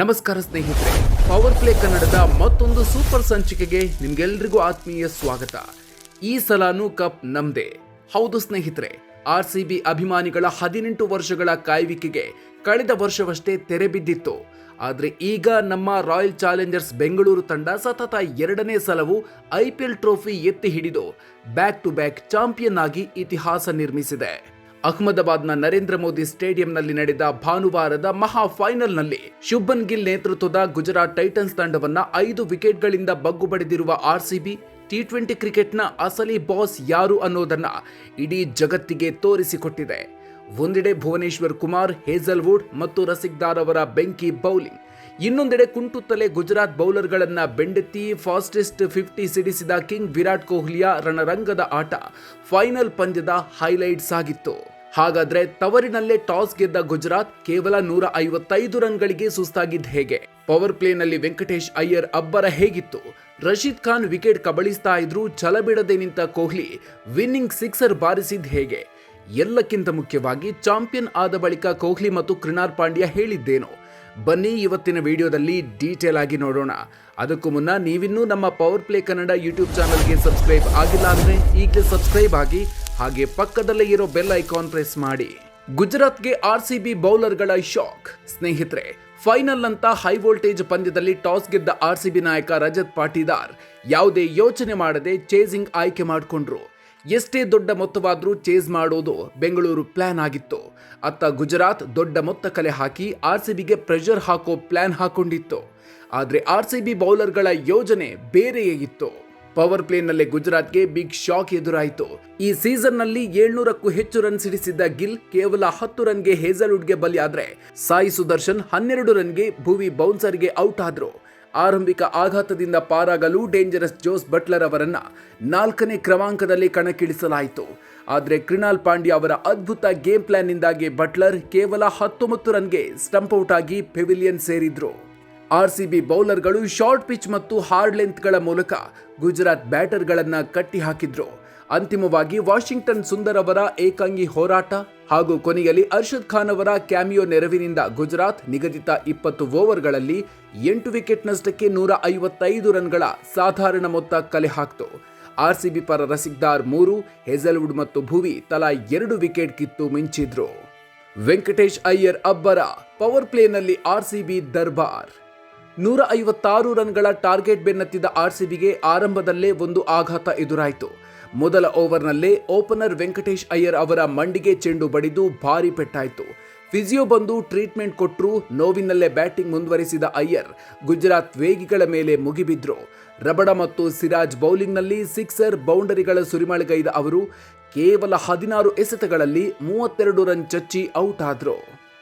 ನಮಸ್ಕಾರ ಸ್ನೇಹಿತರೆ, power play ಕನ್ನಡದ ಮತ್ತೊಂದು ಸೂಪರ್ ಸಂಚಿಕೆಗೆ ನಿಮ್ಗೆಲ್ರಿಗೂ ಆತ್ಮೀಯ ಸ್ವಾಗತ. ಈ ಸಲಾನು ಕಪ್ ನಮ್ದೇ. ಹೌದು ಸ್ನೇಹಿತರೆ, RCB ಅಭಿಮಾನಿಗಳ 18 ವರ್ಷಗಳ ಕಾಯುವಿಕೆಗೆ ಕಳೆದ ವರ್ಷವಷ್ಟೇ ತೆರೆ ಬಿದ್ದಿತ್ತು. ಆದರೆ ಈಗ ನಮ್ಮ ರಾಯಲ್ ಚಾಲೆಂಜರ್ಸ್ ಬೆಂಗಳೂರು ತಂಡ ಸತತ 2ನೇ ಸಲವೂ IPL ಟ್ರೋಫಿ ಎತ್ತಿ ಹಿಡಿದು ಬ್ಯಾಕ್ ಟು ಬ್ಯಾಕ್ ಚಾಂಪಿಯನ್ ಆಗಿ ಇತಿಹಾಸ ನಿರ್ಮಿಸಿದೆ. ಅಹಮದಾಬಾದ್ನ ನರೇಂದ್ರ ಮೋದಿ ಸ್ಟೇಡಿಯಂನಲ್ಲಿ ನಡೆದ ಭಾನುವಾರದ ಮಹಾ ಫೈನಲ್ನಲ್ಲಿ ಶುಭ್ಮನ್ ಗಿಲ್ ನೇತೃತ್ವದ ಗುಜರಾತ್ ಟೈಟನ್ಸ್ ತಂಡವನ್ನ 5 ವಿಕೆಟ್ಗಳಿಂದ ಬಗ್ಗು ಬಡಿದಿರುವ RCB T20 ಕ್ರಿಕೆಟ್ನ ಅಸಲಿ ಬಾಸ್ ಯಾರು ಅನ್ನೋದನ್ನ ಇಡೀ ಜಗತ್ತಿಗೆ ತೋರಿಸಿಕೊಟ್ಟಿದೆ. ಒಂದೆಡೆ ಭುವನೇಶ್ವರ್ ಕುಮಾರ್, ಹೇಜಲ್ವುಡ್ ಮತ್ತು ರಸಿಕ್ದಾರ್ ಅವರ ಬೆಂಕಿ ಬೌಲಿಂಗ್, ಇನ್ನೊಂದೆಡೆ ಕುಂಟುತ್ತಲೇ ಗುಜರಾತ್ ಬೌಲರ್ಗಳನ್ನ ಬೆಂಡೆತ್ತಿ ಫಾಸ್ಟೆಸ್ಟ್ 50 ಸಿಡಿಸಿದ ಕಿಂಗ್ ವಿರಾಟ್ ಕೊಹ್ಲಿಯ ರಣರಂಗದ ಆಟ ಫೈನಲ್ ಪಂದ್ಯದ ಹೈಲೈಟ್ಸ್ ಆಗಿತ್ತು. ಹಾಗಾದ್ರೆ ತವರಿನಲ್ಲೇ ಟಾಸ್ ಗೆದ್ದ ಗುಜರಾತ್ ಕೇವಲ 155 ರನ್ಗಳಿಗೆ ಸುಸ್ತಾಗಿದ್ದ ಹೇಗೆ? ಪವರ್ ಪ್ಲೇನಲ್ಲಿ ವೆಂಕಟೇಶ್ ಅಯ್ಯರ್ ಅಬ್ಬರ ಹೇಗಿತ್ತು? ರಶೀದ್ ಖಾನ್ ವಿಕೆಟ್ ಕಬಳಿಸ್ತಾ ಇದ್ರು, ಛಲಬಿಡದೆ ನಿಂತ ಕೊಹ್ಲಿ ವಿನ್ನಿಂಗ್ ಸಿಕ್ಸರ್ ಬಾರಿಸಿದ್ ಹೇಗೆ? ಎಲ್ಲಕ್ಕಿಂತ ಮುಖ್ಯವಾಗಿ ಚಾಂಪಿಯನ್ ಆದ ಬಳಿಕ ಕೊಹ್ಲಿ ಮತ್ತು ಕೃಣಾಲ್ ಪಾಂಡ್ಯ ಹೇಳಿದ್ದೇನು? ಬನ್ನಿ ಇವತ್ತಿನ ವಿಡಿಯೋದಲ್ಲಿ ಡೀಟೇಲ್ ಆಗಿ ನೋಡೋಣ. ಅದಕ್ಕೂ ಮುನ್ನ ನೀವಿನ್ನೂ ನಮ್ಮ ಪವರ್ ಪ್ಲೇ ಕನ್ನಡ ಯೂಟ್ಯೂಬ್ ಚಾನಲ್ಗೆ ಸಬ್ಸ್ಕ್ರೈಬ್ ಆಗಿಲ್ಲ ಅಂದ್ರೆ ಈಗಲೇ ಸಬ್ಸ್ಕ್ರೈಬ್ ಆಗಿ, ಹಾಗೆ ಪಕ್ಕದಲ್ಲೇ ಇರೋ ಬೆಲ್ ಐಕಾನ್ ಪ್ರೆಸ್ ಮಾಡಿ. ಗುಜರಾತ್ಗೆ RCB ಬೌಲರ್ಗಳ ಶಾಕ್. ಸ್ನೇಹಿತರೆ, ಫೈನಲ್ ಅಂತ ಹೈ ವೋಲ್ಟೇಜ್ ಪಂದ್ಯದಲ್ಲಿ ಟಾಸ್ ಗೆದ್ದ RCB ನಾಯಕ ರಜತ್ ಪಾಟೀದಾರ್ ಯಾವುದೇ ಯೋಚನೆ ಮಾಡದೆ ಚೇಸಿಂಗ್ ಆಯ್ಕೆ ಮಾಡಿಕೊಂಡ್ರು. ಎಷ್ಟೇ ದೊಡ್ಡ ಮೊತ್ತವಾದ್ರೂ ಚೇಸ್ ಮಾಡೋದು ಬೆಂಗಳೂರು ಪ್ಲಾನ್ ಆಗಿತ್ತು. ಅತ್ತ ಗುಜರಾತ್ ದೊಡ್ಡ ಮೊತ್ತ ಕಲೆ ಹಾಕಿ RCBಗೆ ಪ್ರೆಷರ್ ಹಾಕೋ ಪ್ಲಾನ್ ಹಾಕೊಂಡಿತ್ತು. ಆದ್ರೆ RCB ಬೌಲರ್ಗಳ ಯೋಜನೆ ಬೇರೆಯೇ ಇತ್ತು. ಪವರ್ ಪ್ಲೇನಲ್ಲೇ ಗುಜರಾತ್ಗೆ ಬಿಗ್ ಶಾಕ್ ಎದುರಾಯಿತು. ಈ ಸೀಸನ್ ನಲ್ಲಿ 700ಕ್ಕೂ ಹೆಚ್ಚು ರನ್ ಸಿಡಿಸಿದ್ದ ಗಿಲ್ ಕೇವಲ 10 ರನ್ಗೆ ಹೇಜಲ್ವುಡ್ಗೆ ಬಲಿಯಾದ್ರೆ, ಸಾಯಿ ಸುದರ್ಶನ್ 12 ರನ್ಗೆ ಭುವಿ ಬೌನ್ಸರ್ಗೆ ಔಟ್ ಆದ್ರು. ಆರಂಭಿಕ ಆಘಾತದಿಂದ ಪಾರಾಗಲು ಡೇಂಜರಸ್ ಜೋಸ್ ಬಟ್ಲರ್ ಅವರನ್ನ 4ನೇ ಕ್ರಮಾಂಕದಲ್ಲಿ ಕಣಕ್ಕಿಳಿಸಲಾಯಿತು. ಆದರೆ ಕೃಣಾಲ್ ಪಾಂಡ್ಯ ಅವರ ಅದ್ಭುತ ಗೇಮ್ ಪ್ಲಾನ್ ನಿಂದಾಗಿ ಬಟ್ಲರ್ ಕೇವಲ 19 ರನ್ಗೆ ಸ್ಟಂಪ್ ಔಟ್ ಆಗಿ ಪೆವಿಲಿಯನ್ ಸೇರಿದ್ರು. RCB ಬೌಲರ್ಗಳು ಶಾರ್ಟ್ ಪಿಚ್ ಮತ್ತು ಹಾರ್ಡ್ ಲೆಂತ್ಗಳ ಮೂಲಕ ಗುಜರಾತ್ ಬ್ಯಾಟರ್ಗಳನ್ನ ಕಟ್ಟಿ ಹಾಕಿದ್ರು. ಅಂತಿಮವಾಗಿ ವಾಷಿಂಗ್ಟನ್ ಸುಂದರ್ ಅವರ ಏಕಾಂಗಿ ಹೋರಾಟ ಹಾಗೂ ಕೊನೆಯಲ್ಲಿ ಅರ್ಷದ್ ಖಾನ್ ಅವರ ಕ್ಯಾಮಿಯೋ ನೆರವಿನಿಂದ ಗುಜರಾತ್ ನಿಗದಿತ 20 ಓವರ್ಗಳಲ್ಲಿ 8 ವಿಕೆಟ್ ನಷ್ಟಕ್ಕೆ 155 ರನ್ಗಳ ಸಾಧಾರಣ ಮೊತ್ತ ಕಲೆ ಹಾಕ್ತು. RCB ಪರ ರಸಿಕ್ದಾರ್ 3, ಹೇಜಲ್ವುಡ್ ಮತ್ತು ಭುವಿ ತಲಾ 2 ವಿಕೆಟ್ ಕಿತ್ತು ಮಿಂಚಿದ್ರು. ವೆಂಕಟೇಶ್ ಅಯ್ಯರ್ ಅಬ್ಬರ. ಪವರ್ ಪ್ಲೇನಲ್ಲಿ RCB ದರ್ಬಾರ್. 156 ರನ್ಗಳ ಟಾರ್ಗೆಟ್ ಬೆನ್ನತ್ತಿದ RCBಗೆ ಆರಂಭದಲ್ಲೇ ಒಂದು ಆಘಾತ ಎದುರಾಯಿತು. ಮೊದಲ ಓವರ್ನಲ್ಲೇ ಓಪನರ್ ವೆಂಕಟೇಶ್ ಅಯ್ಯರ್ ಅವರ ಮಂಡಿಗೆ ಚೆಂಡು ಬಡಿದು ಭಾರಿ ಪೆಟ್ಟಾಯಿತು. ಫಿಸಿಯೋ ಬಂದು ಟ್ರೀಟ್ಮೆಂಟ್ ಕೊಟ್ಟರು. ನೋವಿನಲ್ಲೇ ಬ್ಯಾಟಿಂಗ್ ಮುಂದುವರಿಸಿದ ಅಯ್ಯರ್ ಗುಜರಾತ್ ವೇಗಿಗಳ ಮೇಲೆ ಮುಗಿಬಿದ್ರು. ರಬಡ ಮತ್ತು ಸಿರಾಜ್ ಬೌಲಿಂಗ್ನಲ್ಲಿ ಸಿಕ್ಸರ್, ಬೌಂಡರಿಗಳ ಸುರಿಮಳೆಗೈದ ಅವರು ಕೇವಲ 16 ಎಸೆತಗಳಲ್ಲಿ 32 ರನ್ ಚಚ್ಚಿ ಔಟ್ ಆದ್ರು.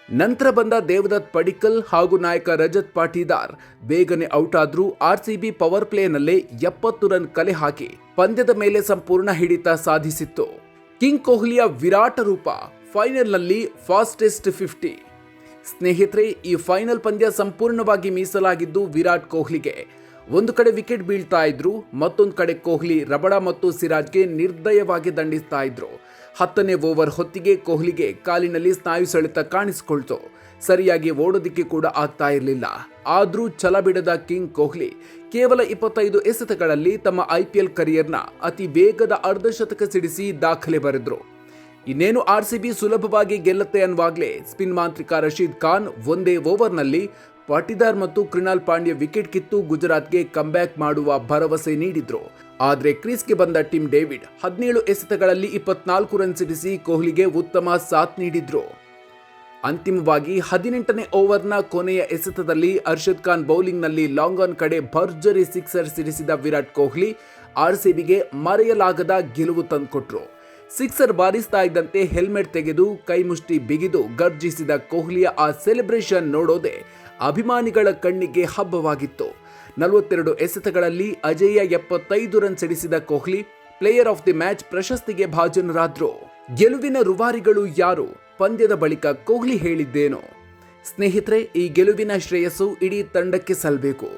ನಂತರ ಬಂದ ದೇವದತ್ ಪಡಿಕ್ಕಲ್ ಹಾಗೂ ನಾಯಕ ರಜತ್ ಪಾಟೀದಾರ್ ಬೇಗನೆ ಔಟ್ ಆದ್ರೂ RCB ಪವರ್ ಪ್ಲೇನಲ್ಲೇ 70 ರನ್ ಕಲೆ ಹಾಕಿ ಪಂದ್ಯದ ಮೇಲೆ ಸಂಪೂರ್ಣ ಹಿಡಿತ ಸಾಧಿಸಿತ್ತು. ಕಿಂಗ್ ಕೊಹ್ಲಿಯ ವಿರಾಟ ರೂಪ ಫೈನಲ್ನಲ್ಲಿ ಫಾಸ್ಟೆಸ್ಟ್ 50. ಸ್ನೇಹಿತರೆ, ಈ ಫೈನಲ್ ಪಂದ್ಯ ಸಂಪೂರ್ಣವಾಗಿ ಮೀಸಲಾಗಿದ್ದು ವಿರಾಟ್ ಕೊಹ್ಲಿಗೆ. ಒಂದು ಕಡೆ ವಿಕೆಟ್ ಬೀಳ್ತಾ ಇದ್ರು, ಮತ್ತೊಂದು ಕಡೆ ಕೊಹ್ಲಿ ರಬಡ ಮತ್ತು ಸಿರಾಜ್ಗೆ ನಿರ್ದಯವಾಗಿ ದಂಡಿಸ್ತಾ ಇದ್ರು. 10ನೇ ಓವರ್ ಹೊತ್ತಿಗೆ ಕೊಹ್ಲಿಗೆ ಕಾಲಿನಲ್ಲಿ ಸ್ನಾಯು ಸೆಳೆತ ಕಾಣಿಸಿಕೊಳ್ತು. ಸರಿಯಾಗಿ ಓಡೋದಿಕ್ಕೆ ಕೂಡ ಆಗ್ತಾ ಇರಲಿಲ್ಲ. ಆದ್ರೂ ಛಲ ಬಿಡದ ಕಿಂಗ್ ಕೊಹ್ಲಿ ಕೇವಲ 25 ಎಸೆತಗಳಲ್ಲಿ ತಮ್ಮ IPL ಕರಿಯರ್ನ ಅತಿ ವೇಗದ ಅರ್ಧಶತಕ ಸಿಡಿಸಿ ದಾಖಲೆ ಬರೆದ್ರು. ಇನ್ನೇನು RCB ಸುಲಭವಾಗಿ ಗೆಲ್ಲುತ್ತೆ ಅನ್ನುವಾಗಲೇ ಸ್ಪಿನ್ ಮಾಂತ್ರಿಕ ರಶೀದ್ ಖಾನ್ ಒಂದೇ ಓವರ್ನಲ್ಲಿ ಪಾಟೀದಾರ್ ಮತ್ತು ಕೃಣಾಲ್ ಪಾಂಡ್ಯ ವಿಕೆಟ್ ಕಿತ್ತು ಗುಜರಾತ್ಗೆ ಕಂಬ್ಯಾಕ್ ಮಾಡುವ ಭರವಸೆ ನೀಡಿದ್ರು. ಆದರೆ ಕ್ರೀಸ್ಗೆ ಬಂದ ಟಿಮ್ ಡೇವಿಡ್ 17 ಎಸೆತಗಳಲ್ಲಿ 24 ರನ್ ಸಿಡಿಸಿ ಕೊಹ್ಲಿಗೆ ಉತ್ತಮ ಸಾಥ್ ನೀಡಿದ್ರು. ಅಂತಿಮವಾಗಿ 18ನೇ ಓವರ್ನ ಕೊನೆಯ ಎಸೆತದಲ್ಲಿ ಅರ್ಷದ್ ಖಾನ್ ಬೌಲಿಂಗ್ನಲ್ಲಿ ಲಾಂಗ್ ಆನ್ ಕಡೆ ಭರ್ಜರಿ ಸಿಕ್ಸರ್ ಸಿಡಿಸಿದ ವಿರಾಟ್ ಕೊಹ್ಲಿ RCBಗೆ ಮರೆಯಲಾಗದ ಗೆಲುವು ತಂದುಕೊಟ್ರು. ಸಿಕ್ಸರ್ ಬಾರಿಸ್ತಾ ಇದ್ದಂತೆ ಹೆಲ್ಮೆಟ್ ತೆಗೆದು ಕೈಮುಷ್ಟಿ ಬಿಗಿದು ಗರ್ಜಿಸಿದ ಕೊಹ್ಲಿಯ ಆ ಸೆಲೆಬ್ರೇಷನ್ ನೋಡೋದೇ ಅಭಿಮಾನಿಗಳ ಕಣ್ಣಿಗೆ ಹಬ್ಬವಾಗಿತ್ತು. 42 ಎಸೆತಗಳಲ್ಲಿ ಅಜೇಯ 75 ರನ್ ಸಿಡಿಸಿದ Kohli player of the match ಪ್ರಶಸ್ತಿಗೆ ಭಾಜನರಾದ್ರು. ಗೆಲುವಿನ ರೂವಾರಿಗಳು ಯಾರು? ಪಂದ್ಯದ ಬಳಿಕ ಕೊಹ್ಲಿ ಹೇಳಿದ್ದೇನು? ಸ್ನೇಹಿತರೆ, ಈ ಗೆಲುವಿನ ಶ್ರೇಯಸ್ಸು ಇಡೀ ತಂಡಕ್ಕೆ ಸಲ್ಲಬೇಕು.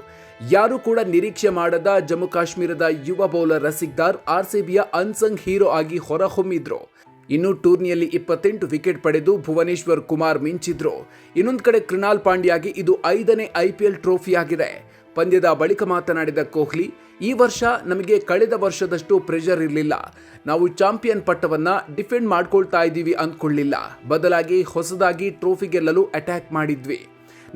ಯಾರು ಕೂಡ ನಿರೀಕ್ಷೆ ಮಾಡದ ಜಮ್ಮು ಕಾಶ್ಮೀರದ ಯುವ ಬೌಲರ್ ರಸಿಕ್ದಾರ್ RCBಯ ಅನ್ಸಂಗ್ ಹೀರೋ ಆಗಿ ಹೊರಹೊಮ್ಮಿದ್ರು. ಇನ್ನು ಟೂರ್ನಿಯಲ್ಲಿ 28 ವಿಕೆಟ್ ಪಡೆದು ಭುವನೇಶ್ವರ್ ಕುಮಾರ್ ಮಿಂಚಿದ್ರು. ಇನ್ನೊಂದು ಕಡೆ ಕೃಣಾಲ್ ಪಾಂಡ್ಯಾಗೆ ಇದು 5ನೇ IPL ಟ್ರೋಫಿಯಾಗಿದೆ. ಪಂದ್ಯದ ಬಳಿಕ ಮಾತನಾಡಿದ ಕೊಹ್ಲಿ, ಈ ವರ್ಷ ನಮಗೆ ಕಳೆದ ವರ್ಷದಷ್ಟು ಪ್ರೆಷರ್ ಇರಲಿಲ್ಲ. ನಾವು ಚಾಂಪಿಯನ್ ಪಟ್ಟವನ್ನ ಡಿಫೆಂಡ್ ಮಾಡ್ಕೊಳ್ತಾ ಇದ್ದೀವಿ ಅಂದ್ಕೊಳ್ಳಿಲ್ಲ. ಬದಲಾಗಿ ಹೊಸದಾಗಿ ಟ್ರೋಫಿ ಗೆಲ್ಲಲು ಅಟ್ಯಾಕ್ ಮಾಡಿದ್ವಿ.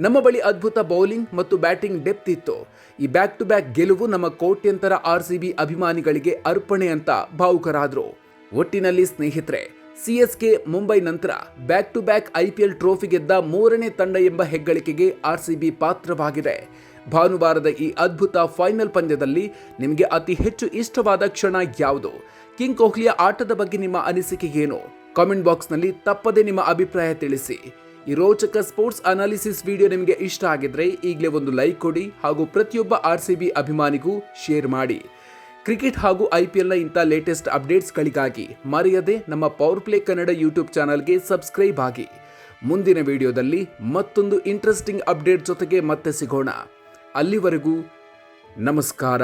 ನಮ್ಮ ಬಳಿ ಅದ್ಭುತ ಬೌಲಿಂಗ್ ಮತ್ತು ಬ್ಯಾಟಿಂಗ್ ಡೆಪ್ತ್ ಇತ್ತು. ಈ ಬ್ಯಾಕ್ ಟು ಬ್ಯಾಕ್ ಗೆಲುವು ನಮ್ಮ ಕೋಟ್ಯಂತರ RCB ಅಭಿಮಾನಿಗಳಿಗೆ ಅರ್ಪಣೆ ಅಂತ ಭಾವುಕರಾದ್ರು. ಒಟ್ಟಿನಲ್ಲಿ ಸ್ನೇಹಿತರೆ, CSK ಮುಂಬೈ ನಂತರ back to back IPL trophy ಗೆದ್ದ 3ನೇ ತಂಡ ಎಂಬ ಹೆಗ್ಗಳಿಕೆಗೆ RCB ಪಾತ್ರವಾಗಿದೆ. ಭಾನುವಾರದ ಈ ಅದ್ಭುತ ಫೈನಲ್ ಪಂದ್ಯದಲ್ಲಿ ನಿಮಗೆ ಅತಿ ಹೆಚ್ಚು ಇಷ್ಟವಾದ ಕ್ಷಣ ಯಾವುದು? ಕಿಂಗ್ ಕೊಹ್ಲಿಯ ಆಟದ ಬಗ್ಗೆ ನಿಮ್ಮ ಅನಿಸಿಕೆ ಏನು? ಕಾಮೆಂಟ್ ಬಾಕ್ಸ್ನಲ್ಲಿ ತಪ್ಪದೆ ನಿಮ್ಮ ಅಭಿಪ್ರಾಯ ತಿಳಿಸಿ. ಈ ರೋಚಕ ಸ್ಪೋರ್ಟ್ಸ್ ಅನಾಲಿಸಿಸ್ ವಿಡಿಯೋ ನಿಮಗೆ ಇಷ್ಟ ಆಗಿದ್ರೆ ಈಗಲೇ ಒಂದು ಲೈಕ್ ಕೊಡಿ ಹಾಗೂ ಪ್ರತಿಯೊಬ್ಬ RCB ಅಭಿಮಾನಿಗೂ ಶೇರ್ ಮಾಡಿ. ಕ್ರಿಕೆಟ್ ಹಾಗೂ IPLನ ಇಂಥ ಲೇಟೆಸ್ಟ್ ಅಪ್ಡೇಟ್ಸ್ಗಳಿಗಾಗಿ ಮರೆಯದೆ ನಮ್ಮ ಪವರ್ ಪ್ಲೇ ಕನ್ನಡ ಯೂಟ್ಯೂಬ್ ಚಾನಲ್ಗೆ ಸಬ್ಸ್ಕ್ರೈಬ್ ಆಗಿ. ಮುಂದಿನ ವಿಡಿಯೋದಲ್ಲಿ ಮತ್ತೊಂದು ಇಂಟ್ರೆಸ್ಟಿಂಗ್ ಅಪ್ಡೇಟ್ ಜೊತೆಗೆ ಮತ್ತೆ ಸಿಗೋಣ. ಅಲ್ಲಿವರೆಗೂ ನಮಸ್ಕಾರ.